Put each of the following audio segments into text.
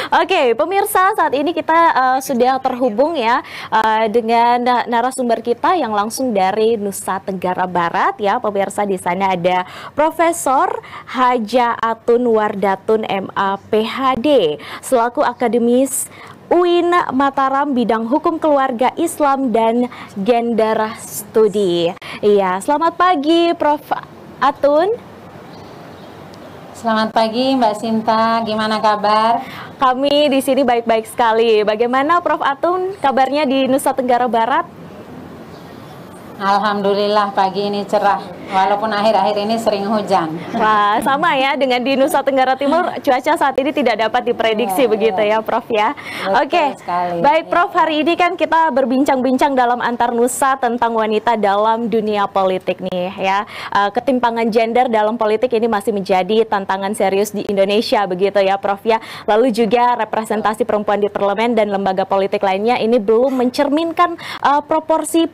Oke, pemirsa, saat ini kita sudah terhubung ya dengan narasumber kita yang langsung dari Nusa Tenggara Barat ya. Pemirsa, di sana ada Profesor Haja Atun Wardatun MA PhD selaku akademis UIN Mataram bidang Hukum Keluarga Islam dan Gender Studi. Iya, selamat pagi Prof Atun. Selamat pagi Mbak Sinta, gimana kabar? Kami di sini baik-baik sekali. Bagaimana Prof Atun kabarnya di Nusa Tenggara Barat? Alhamdulillah pagi ini cerah, walaupun akhir-akhir ini sering hujan. Wah, sama ya dengan di Nusa Tenggara Timur, cuaca saat ini tidak dapat diprediksi begitu ya Prof ya. Oke, baik Prof, hari ini kan kita berbincang-bincang dalam antar nusa tentang wanita dalam dunia politik nih ya. Ketimpangan gender dalam politik ini masih menjadi tantangan serius di Indonesia begitu ya Prof ya. Lalu juga representasi perempuan di parlemen dan lembaga politik lainnya ini belum mencerminkan proporsi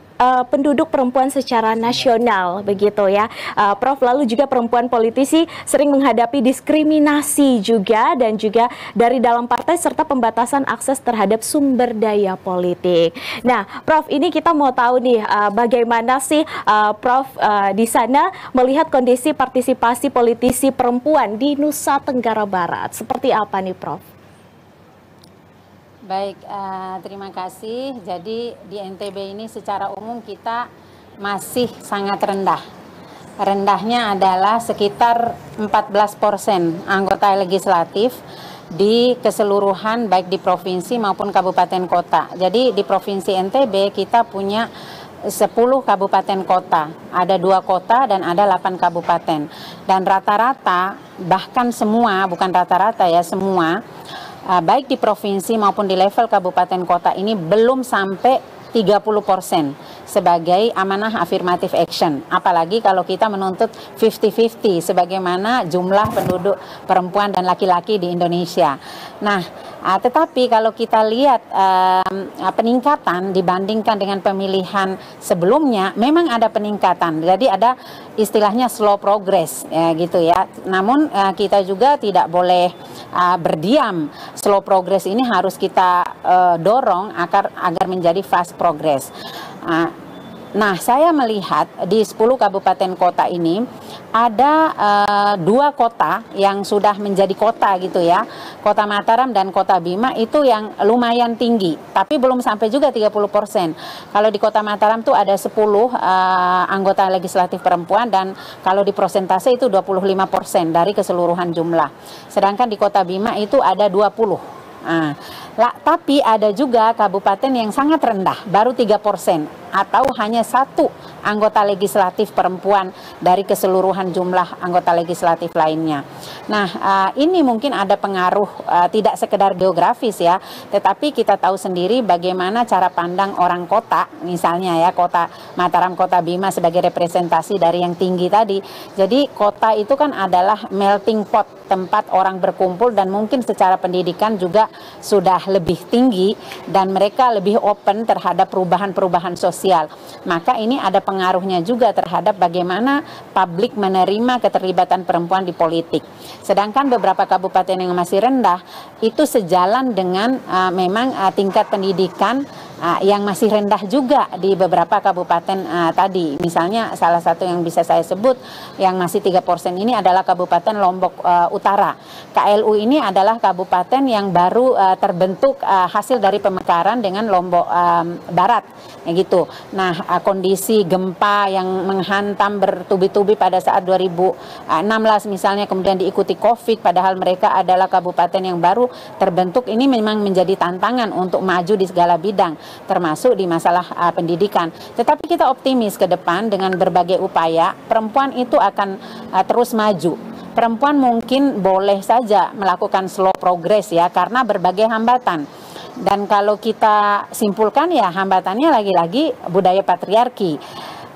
penduduk perempuan secara nasional begitu ya Prof. Lalu juga perempuan politisi sering menghadapi diskriminasi juga dan juga dari dalam partai serta pembatasan akses terhadap sumber daya politik. Nah Prof, ini kita mau tahu nih bagaimana sih Prof di sana melihat kondisi partisipasi politisi perempuan di Nusa Tenggara Barat seperti apa nih Prof? Baik, terima kasih. Jadi di NTB ini secara umum kita masih sangat rendah. Rendahnya adalah sekitar 14% anggota legislatif di keseluruhan baik di provinsi maupun kabupaten kota. Jadi di provinsi NTB kita punya 10 kabupaten kota, ada 2 kota dan ada 8 kabupaten. Dan rata-rata, bahkan semua, bukan rata-rata ya, semua, baik di provinsi maupun di level kabupaten kota ini belum sampai 30% sebagai amanah afirmative action. Apalagi kalau kita menuntut 50-50 sebagaimana jumlah penduduk perempuan dan laki-laki di Indonesia. Nah, tetapi kalau kita lihat peningkatan dibandingkan dengan pemilihan sebelumnya, memang ada peningkatan. Jadi ada istilahnya slow progress ya gitu ya. Namun kita juga tidak boleh berdiam. Slow progress ini harus kita dorong agar menjadi fast progress. Nah, saya melihat di 10 kabupaten kota ini ada 2 kota yang sudah menjadi kota gitu ya. Kota Mataram dan Kota Bima itu yang lumayan tinggi, tapi belum sampai juga 30%. Kalau di Kota Mataram tuh ada 10 anggota legislatif perempuan dan kalau di persentase itu 25% dari keseluruhan jumlah. Sedangkan di Kota Bima itu ada 20. Tapi ada juga kabupaten yang sangat rendah, baru 3% atau hanya 1 anggota legislatif perempuan dari keseluruhan jumlah anggota legislatif lainnya. Nah, ini mungkin ada pengaruh tidak sekedar geografis ya, tetapi kita tahu sendiri bagaimana cara pandang orang kota, misalnya ya Kota Mataram, Kota Bima sebagai representasi dari yang tinggi tadi. Jadi kota itu kan adalah melting pot, tempat orang berkumpul dan mungkin secara pendidikan juga sudah lebih tinggi dan mereka lebih open terhadap perubahan-perubahan sosial. Maka ini ada pengaruhnya juga terhadap bagaimana publik menerima keterlibatan perempuan di politik. Sedangkan beberapa kabupaten yang masih rendah itu sejalan dengan memang tingkat pendidikan yang masih rendah juga di beberapa kabupaten tadi. Misalnya salah satu yang bisa saya sebut yang masih 3% ini adalah Kabupaten Lombok Utara. KLU ini adalah kabupaten yang baru terbentuk hasil dari pemekaran dengan Lombok Barat gitu. Nah, kondisi gempa yang menghantam bertubi-tubi pada saat 2016 misalnya, kemudian diikuti Covid, padahal mereka adalah kabupaten yang baru terbentuk, ini memang menjadi tantangan untuk maju di segala bidang, termasuk di masalah pendidikan. Tetapi kita optimis ke depan dengan berbagai upaya, perempuan itu akan terus maju. Perempuan mungkin boleh saja melakukan slow progress ya, karena berbagai hambatan. Dan kalau kita simpulkan ya hambatannya lagi-lagi budaya patriarki.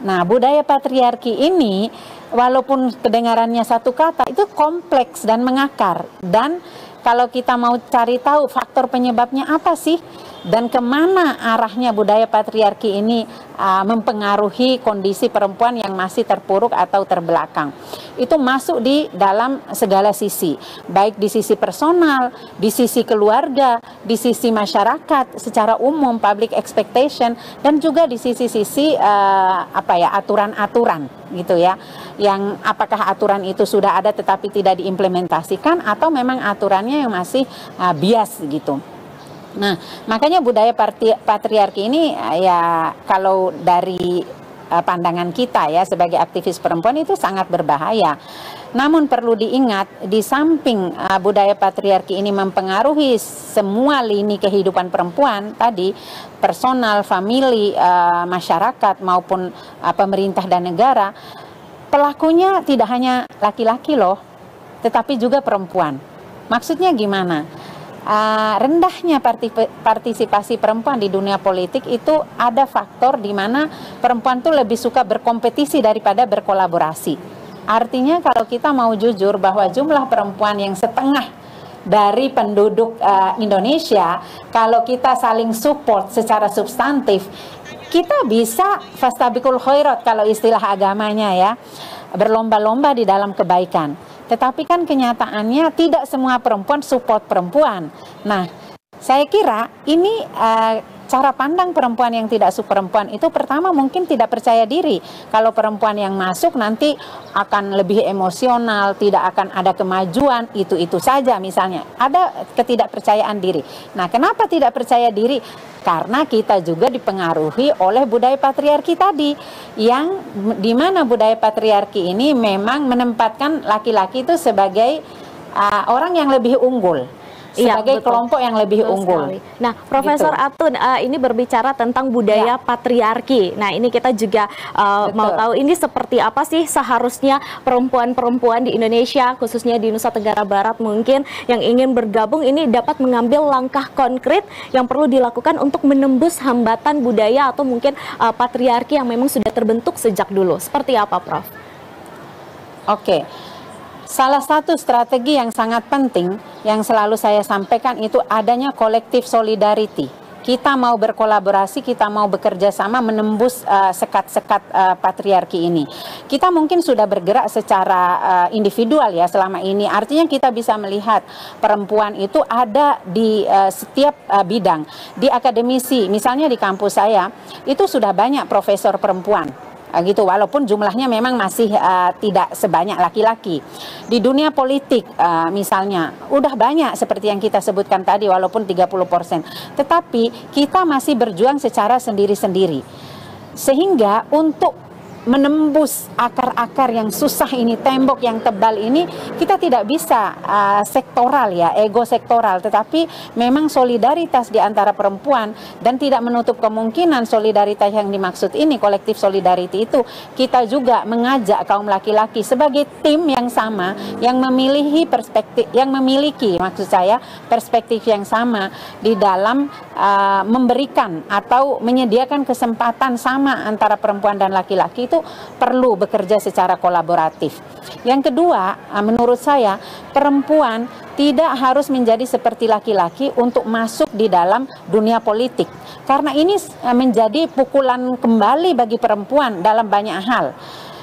Nah, budaya patriarki ini walaupun kedengarannya satu kata itu kompleks dan mengakar. Dan kalau kita mau cari tahu faktor penyebabnya apa sih? dan kemana arahnya budaya patriarki ini mempengaruhi kondisi perempuan yang masih terpuruk atau terbelakang. Itu masuk di dalam segala sisi, baik di sisi personal, di sisi keluarga, di sisi masyarakat secara umum, public expectation, dan juga di sisi-sisi aturan-aturan gitu ya, yang apakah aturan itu sudah ada tetapi tidak diimplementasikan atau memang aturannya yang masih bias gitu. Nah, makanya budaya patriarki ini ya kalau dari pandangan kita ya sebagai aktivis perempuan itu sangat berbahaya. Namun perlu diingat, di samping budaya patriarki ini mempengaruhi semua lini kehidupan perempuan tadi, personal, famili, masyarakat maupun pemerintah dan negara, pelakunya tidak hanya laki-laki loh, tetapi juga perempuan. Maksudnya gimana? Rendahnya partisipasi perempuan di dunia politik itu ada faktor di mana perempuan tuh lebih suka berkompetisi daripada berkolaborasi. Artinya kalau kita mau jujur bahwa jumlah perempuan yang setengah dari penduduk Indonesia, kalau kita saling support secara substantif, kita bisa fastabiqul khairat kalau istilah agamanya ya, berlomba-lomba di dalam kebaikan. Tetapi kan kenyataannya tidak semua perempuan support perempuan. Nah, saya kira ini cara pandang perempuan yang tidak support perempuan itu pertama mungkin tidak percaya diri. Kalau perempuan yang masuk nanti akan lebih emosional, tidak akan ada kemajuan, itu saja misalnya. Ada ketidakpercayaan diri. Nah, kenapa tidak percaya diri? Karena kita juga dipengaruhi oleh budaya patriarki tadi, yang dimana budaya patriarki ini memang menempatkan laki-laki itu sebagai orang yang lebih unggul, sebagai kelompok yang lebih unggul. Sekali. Nah, Profesor Atun, ini berbicara tentang budaya patriarki. Nah, ini kita juga mau tahu ini seperti apa sih seharusnya perempuan-perempuan di Indonesia, khususnya di Nusa Tenggara Barat mungkin yang ingin bergabung ini dapat mengambil langkah konkret yang perlu dilakukan untuk menembus hambatan budaya atau mungkin patriarki yang memang sudah terbentuk sejak dulu. Seperti apa, Prof? Oke. Salah satu strategi yang sangat penting yang selalu saya sampaikan itu adanya kolektif solidarity. Kita mau berkolaborasi, kita mau bekerja sama menembus sekat-sekat patriarki ini. Kita mungkin sudah bergerak secara individual ya selama ini. Artinya kita bisa melihat perempuan itu ada di setiap bidang. Di akademisi, misalnya di kampus saya, itu sudah banyak profesor perempuan. Gitu, walaupun jumlahnya memang masih tidak sebanyak laki-laki. Di dunia politik misalnya udah banyak seperti yang kita sebutkan tadi walaupun 30%. Tetapi kita masih berjuang secara sendiri-sendiri. Sehingga untuk menembus akar-akar yang susah ini, tembok yang tebal ini, kita tidak bisa sektoral ya, ego sektoral, tetapi memang solidaritas di antara perempuan, dan tidak menutup kemungkinan solidaritas yang dimaksud ini, kolektif solidarity itu, kita juga mengajak kaum laki-laki sebagai tim yang sama, yang memiliki perspektif, yang memiliki maksud saya perspektif yang sama di dalam memberikan atau menyediakan kesempatan sama antara perempuan dan laki-laki, itu perlu bekerja secara kolaboratif. Yang kedua, menurut saya perempuan tidak harus menjadi seperti laki-laki untuk masuk di dalam dunia politik, karena ini menjadi pukulan kembali bagi perempuan dalam banyak hal.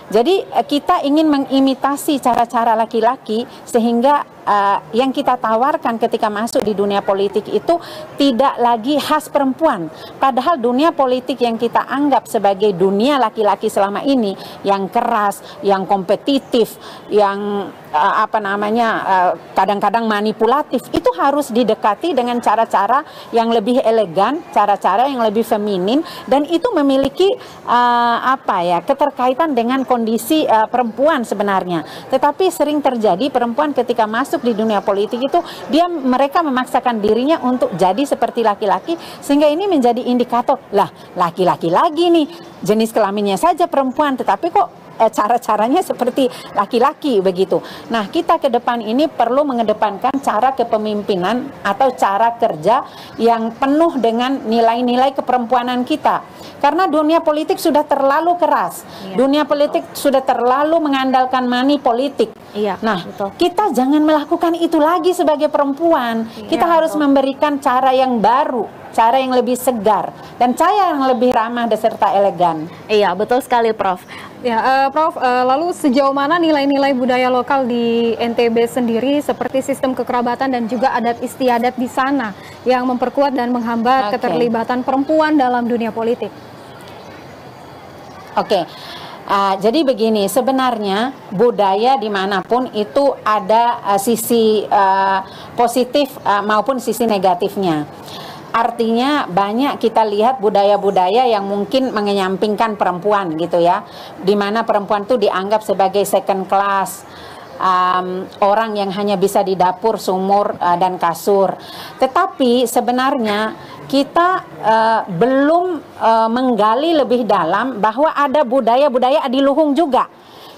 Jadi kita ingin mengimitasi cara-cara laki-laki sehingga yang kita tawarkan ketika masuk di dunia politik itu tidak lagi khas perempuan. Padahal dunia politik yang kita anggap sebagai dunia laki-laki selama ini, yang keras, yang kompetitif, yang kadang-kadang manipulatif, itu harus didekati dengan cara-cara yang lebih elegan, cara-cara yang lebih feminin, dan itu memiliki keterkaitan dengan kondisi perempuan sebenarnya. Tetapi sering terjadi perempuan ketika masuk di dunia politik itu mereka memaksakan dirinya untuk jadi seperti laki-laki, sehingga ini menjadi indikator, lah laki-laki lagi nih, jenis kelaminnya saja perempuan tetapi kok cara-caranya seperti laki-laki begitu. Nah, kita ke depan ini perlu mengedepankan cara kepemimpinan atau cara kerja yang penuh dengan nilai-nilai keperempuanan kita. Karena dunia politik sudah terlalu keras. Dunia politik sudah terlalu mengandalkan money politik. Nah, kita jangan melakukan itu lagi sebagai perempuan. Kita harus memberikan cara yang baru, cara yang lebih segar, dan cara yang lebih ramah serta elegan. Iya, betul sekali, Prof. Ya, Prof, lalu sejauh mana nilai-nilai budaya lokal di NTB sendiri seperti sistem kekerabatan dan juga adat istiadat di sana yang memperkuat dan menghambat keterlibatan perempuan dalam dunia politik? Oke. Jadi begini, sebenarnya budaya dimanapun itu ada sisi positif maupun sisi negatifnya. Artinya banyak kita lihat budaya-budaya yang mungkin mengenyampingkan perempuan gitu ya, di mana perempuan itu dianggap sebagai second class, orang yang hanya bisa di dapur, sumur, dan kasur. Tetapi sebenarnya kita belum menggali lebih dalam bahwa ada budaya-budaya adiluhung juga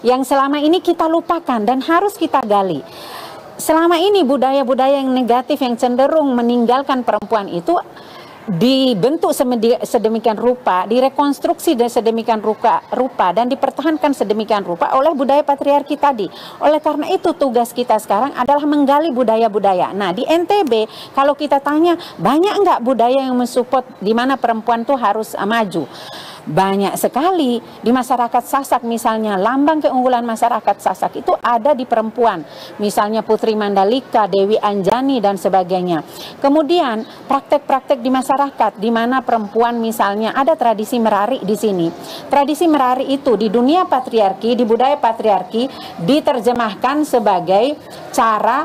yang selama ini kita lupakan dan harus kita gali. Selama ini budaya-budaya yang negatif yang cenderung meninggalkan perempuan itu dibentuk sedemikian rupa, direkonstruksi dan sedemikian rupa dan dipertahankan sedemikian rupa oleh budaya patriarki tadi. Oleh karena itu tugas kita sekarang adalah menggali budaya-budaya. Nah, di NTB kalau kita tanya banyak enggak budaya yang mensupport di mana perempuan tuh harus maju? Banyak sekali. Di masyarakat Sasak misalnya, lambang keunggulan masyarakat Sasak itu ada di perempuan, misalnya Putri Mandalika, Dewi Anjani dan sebagainya. Kemudian praktek-praktek di masyarakat di mana perempuan misalnya ada tradisi merari di sini. Tradisi merari itu di dunia patriarki, di budaya patriarki diterjemahkan sebagai cara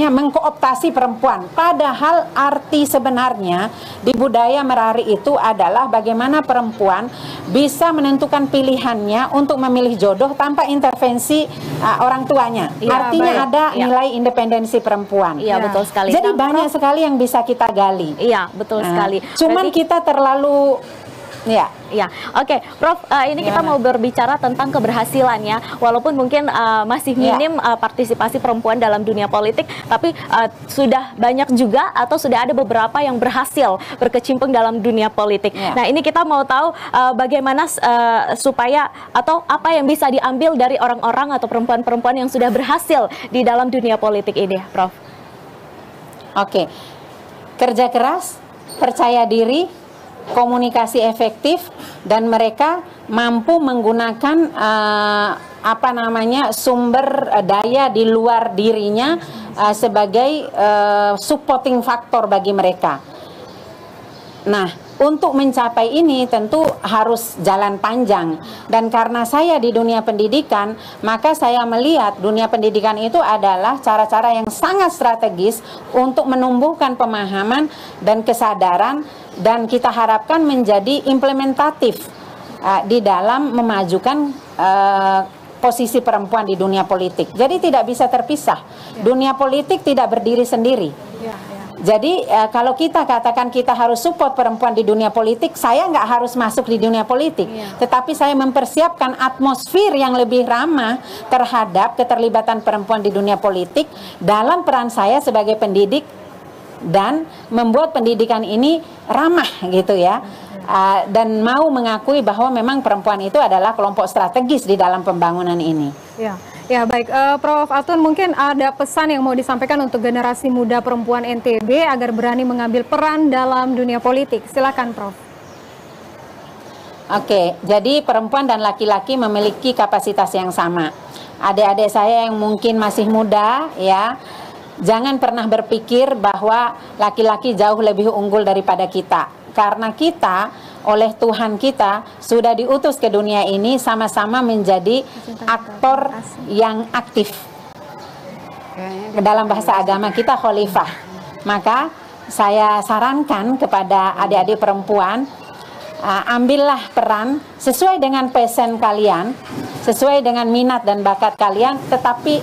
mengkooptasi perempuan. Padahal arti sebenarnya di budaya merari itu adalah bagaimana perempuan bisa menentukan pilihannya untuk memilih jodoh tanpa intervensi orang tuanya. Ya, artinya baik. Ada nilai independensi perempuan. Iya, betul sekali. Jadi banyak sekali yang bisa kita gali. Iya, betul sekali. Cuman kita terlalu Ya, oke, Prof. Ini kita mau berbicara tentang keberhasilannya. Walaupun mungkin masih minim partisipasi perempuan dalam dunia politik, tapi sudah banyak juga atau sudah ada beberapa yang berhasil berkecimpung dalam dunia politik. Nah, ini kita mau tahu bagaimana supaya atau apa yang bisa diambil dari orang-orang atau perempuan-perempuan yang sudah berhasil di dalam dunia politik ini, Prof. Oke, kerja keras, percaya diri, komunikasi efektif, dan mereka mampu menggunakan sumber daya di luar dirinya sebagai supporting faktor bagi mereka. Nah, untuk mencapai ini tentu harus jalan panjang, dan karena saya di dunia pendidikan, maka saya melihat dunia pendidikan itu adalah cara-cara yang sangat strategis untuk menumbuhkan pemahaman dan kesadaran, dan kita harapkan menjadi implementatif di dalam memajukan posisi perempuan di dunia politik. Jadi tidak bisa terpisah. Dunia politik tidak berdiri sendiri. Jadi kalau kita katakan kita harus support perempuan di dunia politik, saya nggak harus masuk di dunia politik, tetapi saya mempersiapkan atmosfer yang lebih ramah terhadap keterlibatan perempuan di dunia politik dalam peran saya sebagai pendidik, dan membuat pendidikan ini ramah gitu ya, dan mau mengakui bahwa memang perempuan itu adalah kelompok strategis di dalam pembangunan ini. Ya baik, Prof. Atun, mungkin ada pesan yang mau disampaikan untuk generasi muda perempuan NTB agar berani mengambil peran dalam dunia politik. Silakan, Prof. Oke, jadi perempuan dan laki-laki memiliki kapasitas yang sama. Adik-adik saya yang mungkin masih muda, ya, jangan pernah berpikir bahwa laki-laki jauh lebih unggul daripada kita. Karena kita oleh Tuhan kita sudah diutus ke dunia ini sama-sama menjadi aktor yang aktif. Dalam bahasa agama kita khalifah. Maka saya sarankan kepada adik-adik perempuan, ambillah peran sesuai dengan passion kalian, sesuai dengan minat dan bakat kalian, tetapi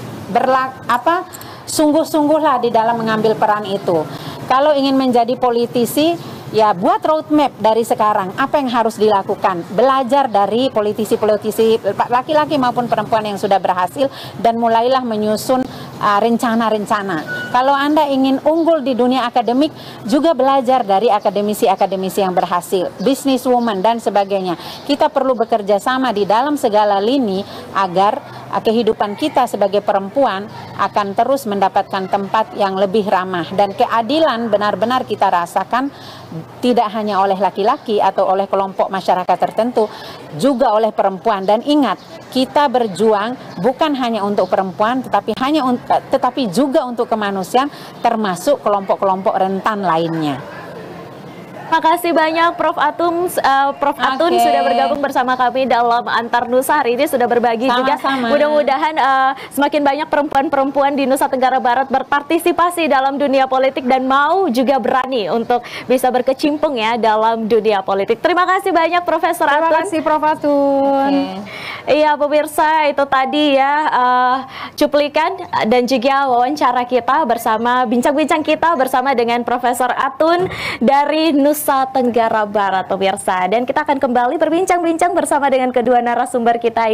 sungguh-sungguhlah di dalam mengambil peran itu. Kalau ingin menjadi politisi, ya buat roadmap dari sekarang, apa yang harus dilakukan. Belajar dari politisi-politisi laki-laki maupun perempuan yang sudah berhasil, dan mulailah menyusun rencana-rencana. Kalau Anda ingin unggul di dunia akademik, juga belajar dari akademisi-akademisi yang berhasil, businesswoman dan sebagainya. Kita perlu bekerja sama di dalam segala lini agar kehidupan kita sebagai perempuan akan terus mendapatkan tempat yang lebih ramah, dan keadilan benar-benar kita rasakan tidak hanya oleh laki-laki atau oleh kelompok masyarakat tertentu, juga oleh perempuan. Dan ingat, kita berjuang bukan hanya untuk perempuan, tetapi juga untuk kemanusiaan, termasuk kelompok-kelompok rentan lainnya. Terima kasih banyak Prof. Atun sudah bergabung bersama kami dalam Antar Nusa hari ini, sudah berbagi juga. Mudah-mudahan semakin banyak perempuan-perempuan di Nusa Tenggara Barat berpartisipasi dalam dunia politik dan mau juga berani untuk bisa berkecimpung ya dalam dunia politik. Terima kasih banyak Profesor Atun. Terima kasih Prof. Atun. Iya pemirsa, itu tadi ya cuplikan dan juga wawancara kita bersama, bincang-bincang kita bersama dengan Profesor Atun dari Nusa Tenggara Barat pemirsa. Dan kita akan kembali berbincang-bincang bersama dengan kedua narasumber kita.